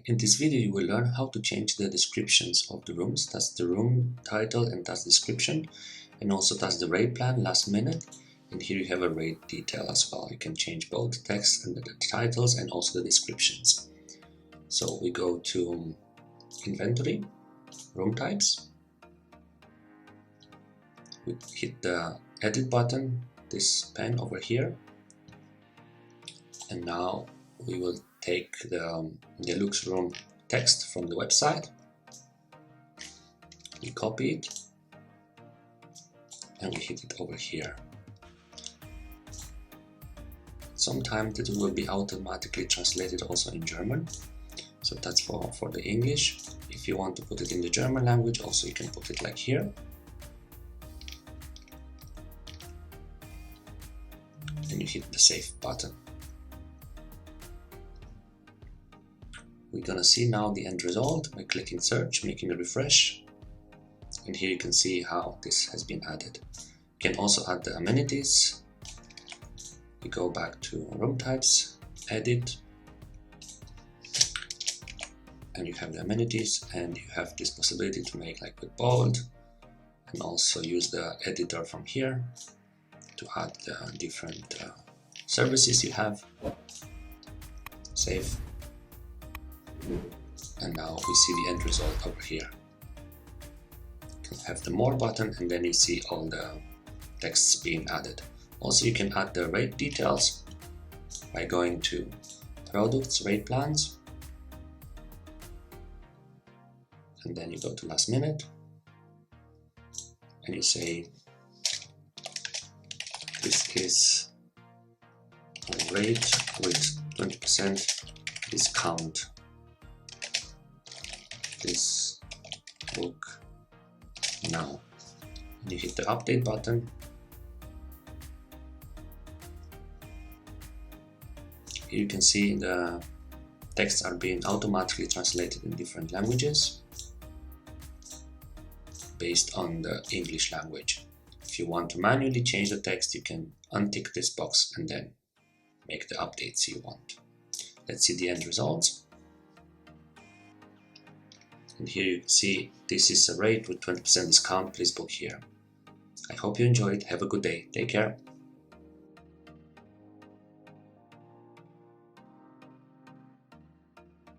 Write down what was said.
in this video you will learn how to change the descriptions of the rooms. That's the room title and that's description, and also that's the rate plan last minute. And here you have a rate detail as well. You can change both text and the titles and also the descriptions. So we go to inventory, room types. We hit the edit button, this pen over here, and now we will take the deluxe room text from the website. We copy it and we hit it over here. Sometimes it will be automatically translated also in German, so that's for the English. If you want to put it in the German language, also you can put it like here. And you hit the save button. We're gonna see now the end result by clicking search, making a refresh, and here you can see how this has been added. You can also add the amenities. You go back to room types, edit, and you have the amenities, and you have this possibility to make like with bold, and also use the editor from here to add the different services you have. Save, and now we see the end result over here. You can have the more button, and then you see all the texts being added. Also, you can add the rate details by going to products, rate plans, and then you go to last minute and you say this is a rate with 20% discount. Please book now. And you hit the update button. Here you can see the texts are being automatically translated in different languages based on the English language. If you want to manually change the text, you can untick this box and then make the updates you want. Let's see the end results. And here you can see this is a rate with 20% discount. Please book here. I hope you enjoyed. Have a good day. Take care.